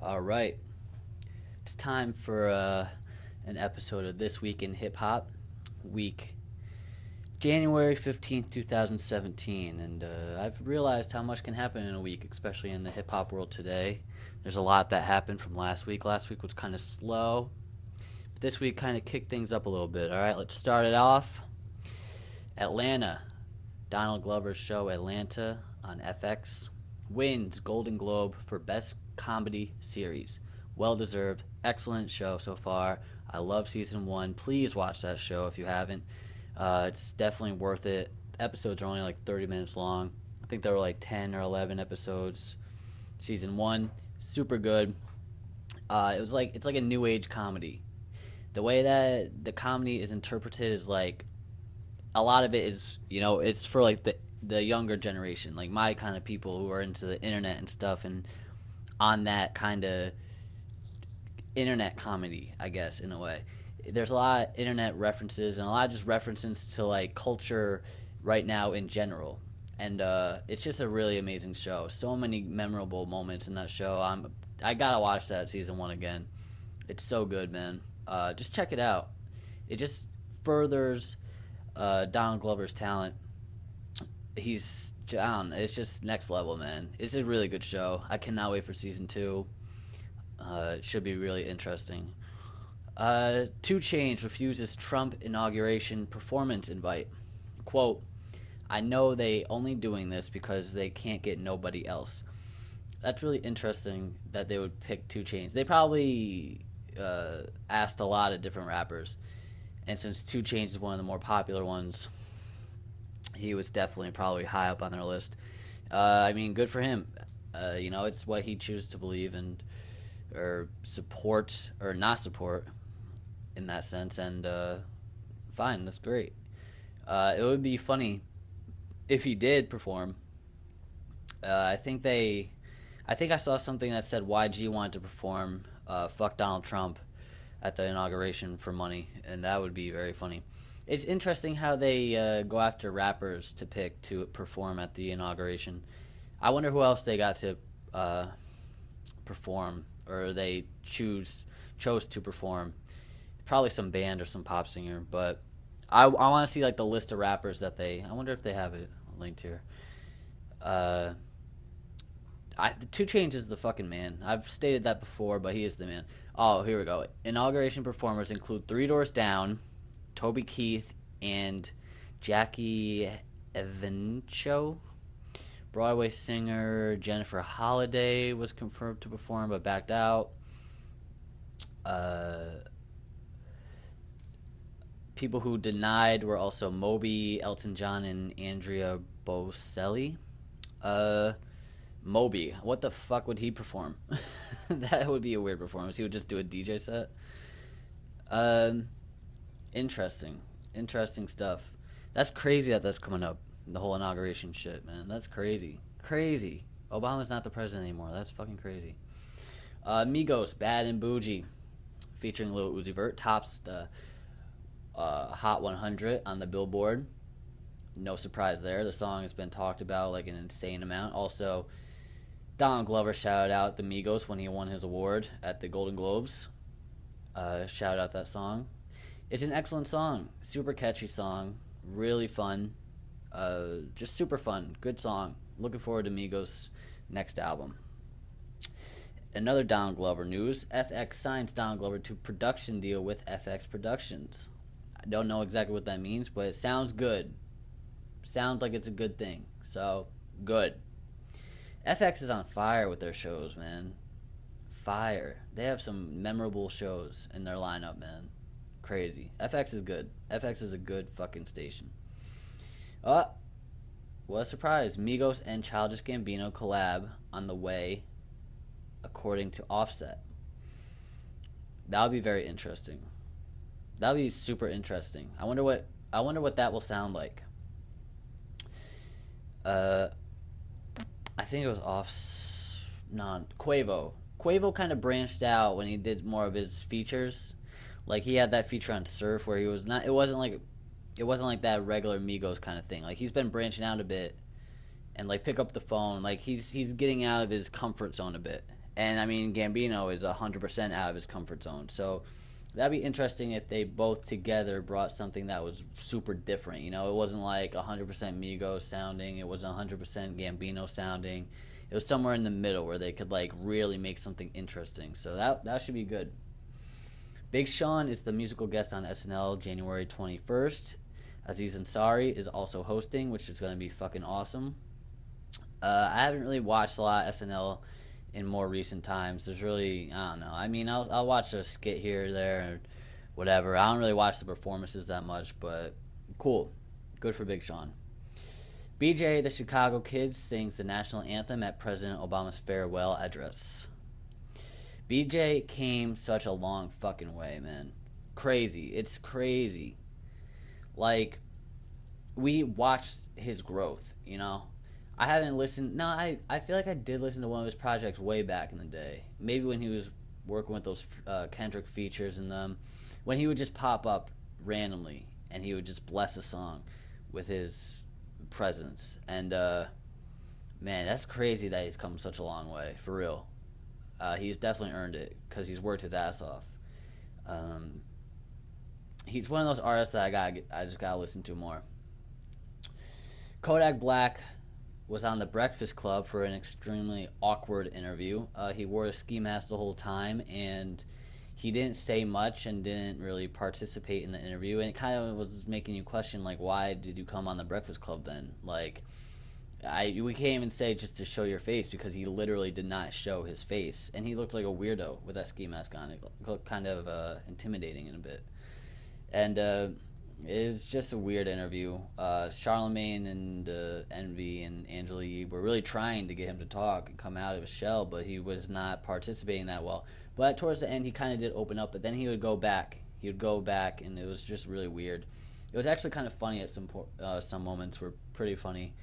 All right. It's time for an episode of This Week in Hip Hop, week January 15th, 2017. And I've realized how much can happen in a week, especially in the hip hop world today. There's a lot that happened from last week. Last week was kind of slow, but this week kind of kicked things up a little bit. All right, let's start it off. Atlanta. Donald Glover's show Atlanta on FX wins Golden Globe for Best Comedy Series. Well deserved. Excellent show so far. I love season 1. Please watch that show if you haven't. It's definitely worth it. Episodes are only like 30 minutes long. I think there were like 10 or 11 episodes. Season 1, super good. It's like a new age comedy. The way that the comedy is interpreted is like a lot of it is, it's for like the younger generation, like my kind of people who are into the internet and stuff, and on that kind of internet comedy, I guess, in a way. There's a lot of internet references and a lot of just references to like culture right now in general. And it's just a really amazing show. So many memorable moments in that show. I gotta watch that season 1 again. It's so good, man. Just check it out. It just furthers Donald Glover's talent. It's just next level, man. It's a really good show. I cannot wait for season 2. It should be really interesting. 2 Chainz refuses Trump inauguration performance invite. Quote, I know they only doing this because they can't get nobody else. That's really interesting that they would pick 2 Chainz. They probably asked a lot of different rappers. And since 2 Chainz is one of the more popular ones, he was definitely probably high up on their list. Good for him. It's what he chooses to believe and or support or not support in that sense. And fine, that's great. It would be funny if he did perform. I think I saw something that said YG wanted to perform "Fuck Donald Trump" at the inauguration for money, and that would be very funny. It's interesting how they go after rappers to pick to perform at the inauguration. I wonder who else they got to perform, or they chose to perform. Probably some band or some pop singer, but I want to see like the list of rappers that I wonder if they have it linked here. The 2 Chainz is the fucking man. I've stated that before, but he is the man. Oh, here we go. Inauguration performers include 3 Doors Down, Toby Keith, and Jackie Evancho. Broadway singer Jennifer Holliday was confirmed to perform but backed out. People who denied were also Moby, Elton John, and Andrea Bocelli. Moby, what the fuck would he perform? That would be a weird performance. He would just do a DJ set. Interesting stuff. That's crazy that's coming up. The whole inauguration shit, man. That's crazy. Obama's not the president anymore. That's fucking crazy. Migos, Bad and Bougie, featuring Lil Uzi Vert, tops the Hot 100 on the Billboard. No surprise there. The song has been talked about like an insane amount. Also, Donald Glover shouted out the Migos when he won his award at the Golden Globes. Shout out that song. It's an excellent song. Super catchy song. Really fun. Just super fun. Good song. Looking forward to Migos' next album. Another Donald Glover news. FX signs Donald Glover to production deal with FX Productions. I don't know exactly what that means, but it sounds good. Sounds like it's a good thing. So, good. FX is on fire with their shows, man. Fire. They have some memorable shows in their lineup, man. Crazy. FX is good. FX is a good fucking station. What a surprise. Migos and Childish Gambino collab on the way, according to Offset. That'll be very interesting. That'll be super interesting. I wonder what that will sound like. I think it was Quavo. Quavo kind of branched out when he did more of his features. Like he had that feature on Surf where he was not. It wasn't like that regular Migos kind of thing. Like he's been branching out a bit, and like pick up the phone. Like he's getting out of his comfort zone a bit, And I mean, Gambino is 100% out of his comfort zone. So that'd be interesting if they both together brought something that was super different. You know, it wasn't like 100% Migos sounding. It wasn't 100% Gambino sounding. It was somewhere in the middle where they could like really make something interesting. So that should be good. Big Sean is the musical guest on SNL January 21st. Aziz Ansari is also hosting, which is going to be fucking awesome. I haven't really watched a lot of SNL in more recent times. There's really, I don't know. I mean, I'll watch a skit here or there or whatever. I don't really watch the performances that much, but cool. Good for Big Sean. BJ, the Chicago Kid, sings the national anthem at President Obama's farewell address. BJ came such a long fucking way, man. Crazy. It's crazy. Like, we watched his growth, you know? I haven't listened. No, I feel like I did listen to one of his projects way back in the day. Maybe when he was working with those Kendrick features in them. When he would just pop up randomly and he would just bless a song with his presence. And, man, that's crazy that he's come such a long way, for real. He's definitely earned it because he's worked his ass off. He's one of those artists that I just gotta listen to more. Kodak Black was on the Breakfast Club for an extremely awkward interview. He wore a ski mask the whole time, and he didn't say much and didn't really participate in the interview. And it kind of was making you question, like, why did you come on the Breakfast Club then? Like, we can't even say just to show your face because he literally did not show his face. And he looked like a weirdo with that ski mask on. It looked kind of intimidating in a bit. And it was just a weird interview. Charlemagne and Envy and Angela Yee were really trying to get him to talk and come out of his shell, but he was not participating that well. But towards the end, he kind of did open up, but then he would go back. He would go back, and it was just really weird. It was actually kind of funny at some moments were pretty funny.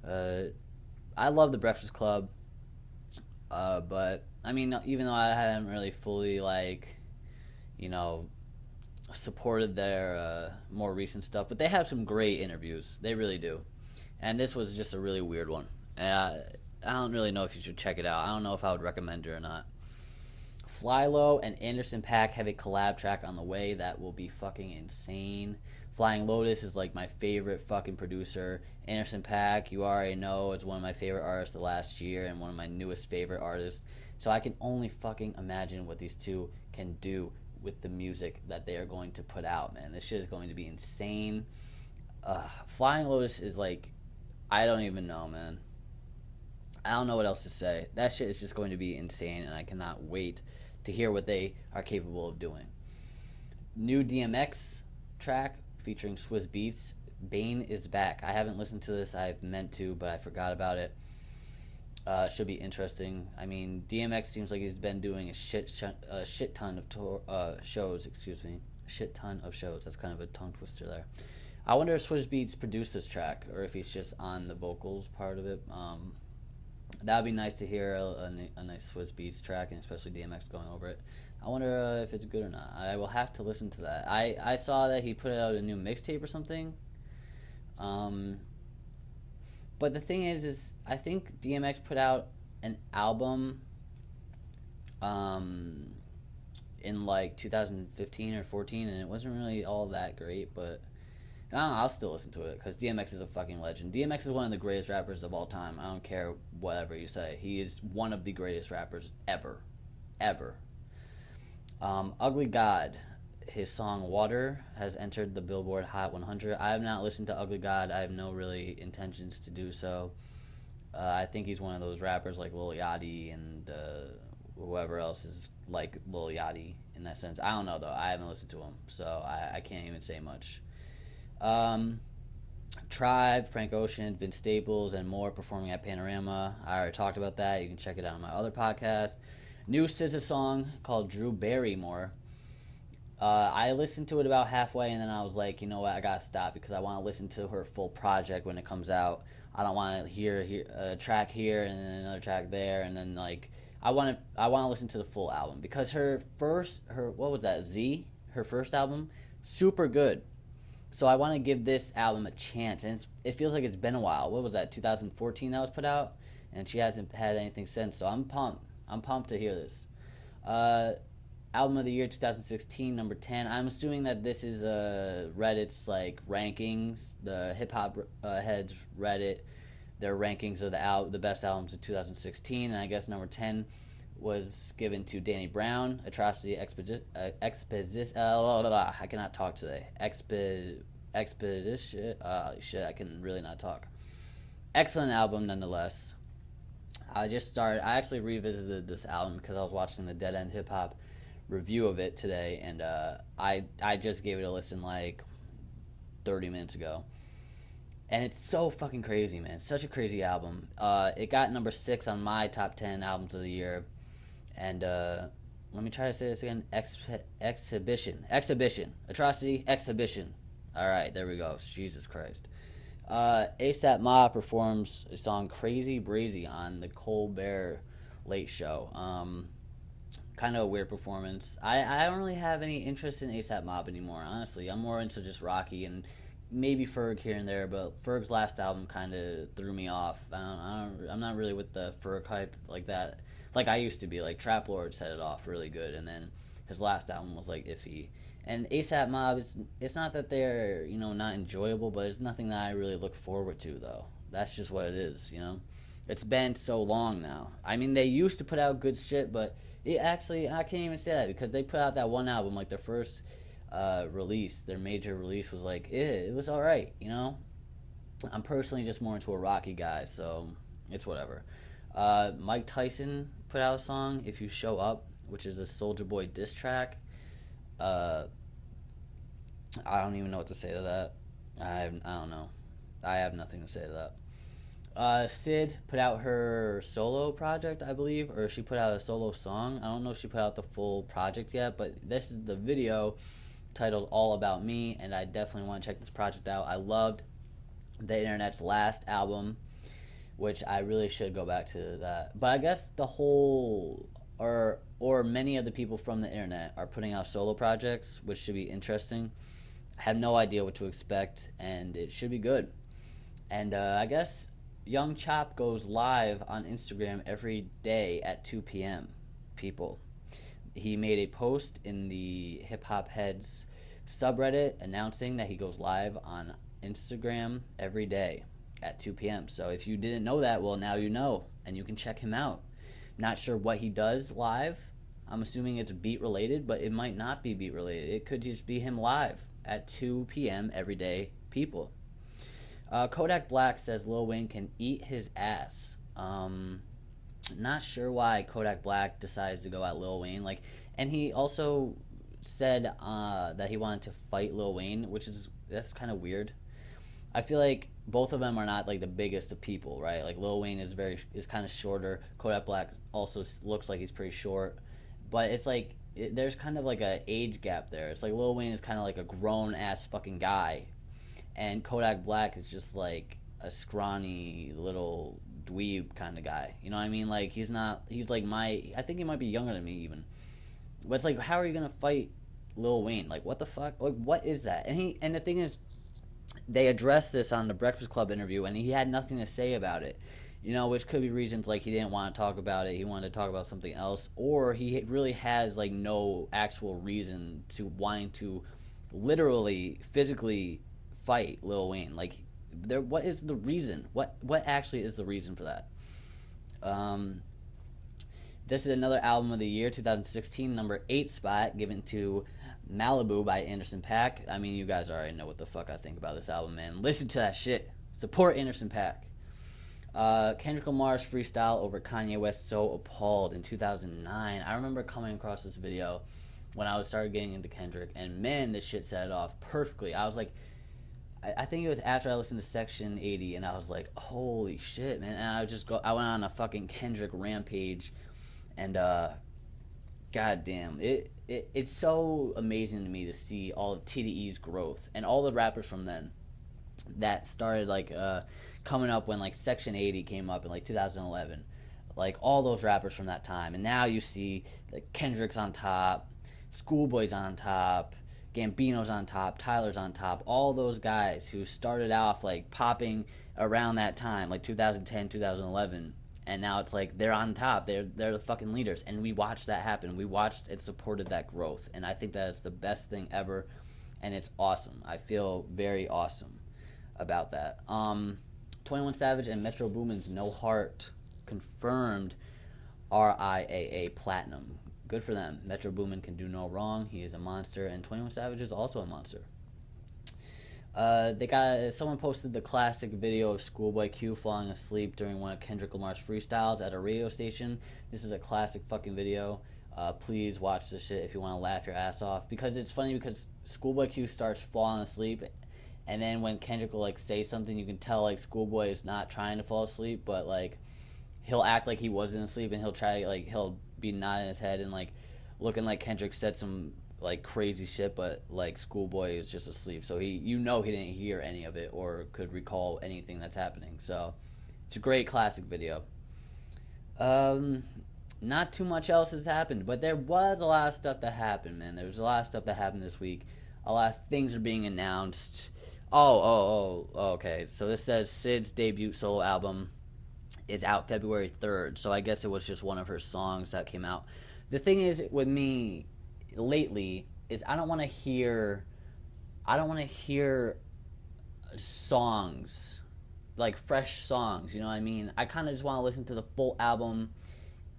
I love the Breakfast Club, but I mean, even though I haven't really fully supported their more recent stuff, but they have some great interviews. They really do, and this was just a really weird one. I don't really know if you should check it out. I don't know if I would recommend it or not. Flylo and Anderson .Paak have a collab track on the way that will be fucking insane. Flying Lotus is like my favorite fucking producer. Anderson .Paak, you already know, is one of my favorite artists of last year and one of my newest favorite artists. So I can only fucking imagine what these two can do with the music that they are going to put out, man. This shit is going to be insane. Flying Lotus is like, I don't even know, man. I don't know what else to say. That shit is just going to be insane, and I cannot wait to hear what they are capable of doing. New DMX track featuring Swizz Beatz, Bane is back. I haven't listened to this. I've meant to, but I forgot about it. Should be interesting. I mean, DMX seems like he's been doing a shit ton of shows. Excuse me, a shit ton of shows. That's kind of a tongue twister there. I wonder if Swizz Beatz produced this track or if he's just on the vocals part of it. That would be nice to hear a nice Swizz Beatz track, and especially DMX going over it. I wonder if it's good or not. I will have to listen to that. I saw that he put out a new mixtape or something. But the thing is I think DMX put out an album in like 2015 or 14, and it wasn't really all that great, but I don't know, I'll still listen to it because DMX is a fucking legend. DMX is one of the greatest rappers of all time. I don't care whatever you say. He is one of the greatest rappers ever. Ugly God, his song Water has entered the Billboard Hot 100. I have not listened to Ugly God. I have no really intentions to do so. I think he's one of those rappers like Lil Yachty and whoever else is like Lil Yachty in that sense. I don't know though. I haven't listened to him, so I can't even say much. Tribe, Frank Ocean, Vince Staples, and more performing at Panorama. I already talked about that. You can check it out on my other podcast. New SZA song called Drew Barrymore. I listened to it about halfway, and then I was like, you know what, I gotta stop because I want to listen to her full project when it comes out. I don't want to hear a track here and then another track there, and then like I want to listen to the full album because her what was that, Z? Her first album, super good. So I want to give this album a chance, and it feels like it's been a while. What was that, 2014 that was put out? And she hasn't had anything since, so I'm pumped. I'm pumped to hear this. Uh, Album of the year 2016, number 10. I'm assuming that this is Reddit's like rankings, the hip hop heads Reddit, their rankings of the best albums of 2016, and I guess number 10 was given to Danny Brown, Atrocity Expedition. I cannot talk today. Expedition. Shit, I can really not talk. Excellent album nonetheless. I actually revisited this album because I was watching the Dead End Hip Hop review of it today, and I just gave it a listen like 30 minutes ago. And it's so fucking crazy, man. It's such a crazy album. It got number 6 on my top 10 albums of the year. And let me try to say this again. Exhibition. Atrocity Exhibition. All right, there we go. Jesus Christ. ASAP Mob performs a song Crazy Brazy on the Colbert Late Show. Kind of a weird performance. I don't really have any interest in ASAP Mob anymore, honestly. I'm more into just Rocky and maybe Ferg here and there, but Ferg's last album kind of threw me off. I'm not really with the Ferg hype like that, like I used to be. Like Trap Lord set it off really good, and then his last album was like iffy. And ASAP Mob, it's not that they're not enjoyable, but it's nothing that I really look forward to though. That's just what it is, It's been so long now. I mean, they used to put out good shit, but I can't even say that because they put out that one album, like their first release, their major release was like, it was alright, I'm personally just more into a Rocky guy, so it's whatever. Mike Tyson put out a song, If You Show Up, which is a Soulja Boy diss track. I don't even know what to say to that. I don't know. I have nothing to say to that. Sid put out her solo project, I believe, or she put out a solo song. I don't know if she put out the full project yet, but this is the video titled All About Me, and I definitely want to check this project out. I loved the Internet's last album, which I really should go back to that. But I guess the whole, or many of the people from the Internet are putting out solo projects, which should be interesting. I have no idea what to expect, and it should be good. And I guess Young Chop goes live on Instagram every day at 2 p.m. People. He made a post in the Hip Hop Heads subreddit announcing that he goes live on Instagram every day at 2 p.m. So if you didn't know that, well, now you know, and you can check him out. Not sure what he does live. I'm assuming it's beat related, but it might not be beat related. It could just be him live at 2 p.m. every day. People. Kodak Black says Lil Wayne can eat his ass. Not sure why Kodak Black decided to go at Lil Wayne. And he also said that he wanted to fight Lil Wayne, that's kind of weird. I feel like both of them are not like the biggest of people, right? Like Lil Wayne is kind of shorter. Kodak Black also looks like he's pretty short, but it's like there's kind of like a age gap there. It's like Lil Wayne is kind of like a grown ass fucking guy. And Kodak Black is just like a scrawny little dweeb kind of guy. You know what I mean? Like he's like I think he might be younger than me even. But it's like, how are you going to fight Lil Wayne? Like what the fuck? Like what is that? And the thing is, they addressed this on the Breakfast Club interview and he had nothing to say about it. Which could be reasons like he didn't want to talk about it. He wanted to talk about something else, or he really has like no actual reason to wanting to literally physically fight Lil Wayne. Like what is the reason? What actually is the reason for that? This is another album of the year, 2016, number 8 spot, given to Malibu by Anderson .Paak. I mean, you guys already know what the fuck I think about this album, man. Listen to that shit. Support Anderson .Paak. Kendrick Lamar's freestyle over Kanye West, So Appalled, in 2009. I remember coming across this video when I started getting into Kendrick, and man, this shit set it off perfectly. I was like, I think it was after I listened to Section 80, and I was like, holy shit, man. And I went on a fucking Kendrick rampage, and goddamn, it's so amazing to me to see all of TDE's growth and all the rappers from then that started like coming up when like Section 80 came up in like 2011, like all those rappers from that time. And now you see like Kendrick's on top, Schoolboy's on top, Gambino's on top, Tyler's on top, all those guys who started off like popping around that time, like 2010, 2011, and now it's like they're on top. They're the fucking leaders, and we watched that happen. We watched and supported that growth, and I think that is the best thing ever, and it's awesome. I feel very awesome about that. 21 Savage and Metro Boomin's No Heart confirmed RIAA Platinum. Good for them. Metro Boomin can do no wrong. He is a monster, and 21 Savage is also a monster. Someone posted the classic video of Schoolboy Q falling asleep during one of Kendrick Lamar's freestyles at a radio station. This is a classic fucking video. Please watch this shit if you want to laugh your ass off, because it's funny because Schoolboy Q starts falling asleep, and then when Kendrick will like say something, you can tell like Schoolboy is not trying to fall asleep, but like he'll act like he wasn't asleep, and he'll try like he'll be nodding his head and like looking like Kendrick said some like crazy shit, but like Schoolboy is just asleep, so he didn't hear any of it or could recall anything that's happening. So it's a great classic video. Not too much else has happened, but there was a lot of stuff that happened, man. There was a lot of stuff that happened this week. A lot of things are being announced. Okay. So this says Syd's debut solo album is out February 3rd, so I guess it was just one of her songs that came out. The thing is with me lately is I don't want to hear songs, like fresh songs, you know what I mean? I kind of just want to listen to the full album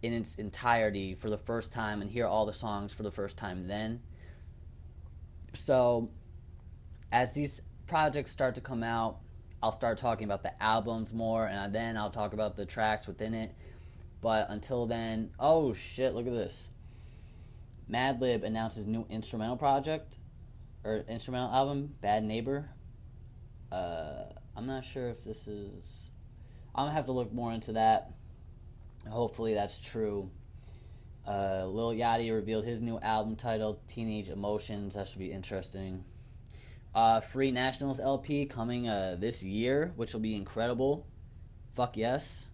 in its entirety for the first time and hear all the songs for the first time then. So as these projects start to come out, I'll start talking about the albums more, and then I'll talk about the tracks within it. But until then, oh shit, look at this. Madlib announces new instrumental project, or instrumental album, Bad Neighbor. I'm not sure if this is... I'm going to have to look more into that. Hopefully that's true. Lil Yachty revealed his new album titled Teenage Emotions. That should be interesting. Free Nationals LP coming this year, which will be incredible. Fuck yes.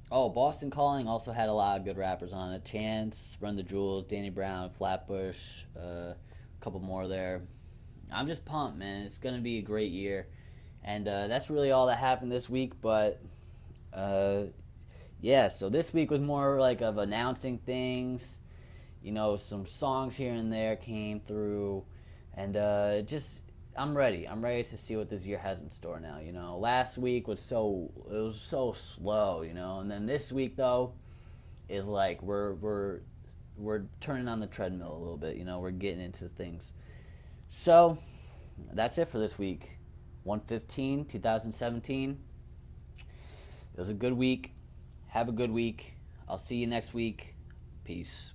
Boston Calling also had a lot of good rappers on it. Chance, Run the Jewels, Danny Brown, Flatbush, a couple more there. I'm just pumped, man. It's going to be a great year. And that's really all that happened this week. But, yeah, so this week was more like of announcing things. You know, some songs here and there came through. And I'm ready. I'm ready to see what this year has in store now, you know. Last week was so slow, you know. And then this week, though, is like we're turning on the treadmill a little bit, you know. We're getting into things. So, that's it for this week. 1/15/2017. It was a good week. Have a good week. I'll see you next week. Peace.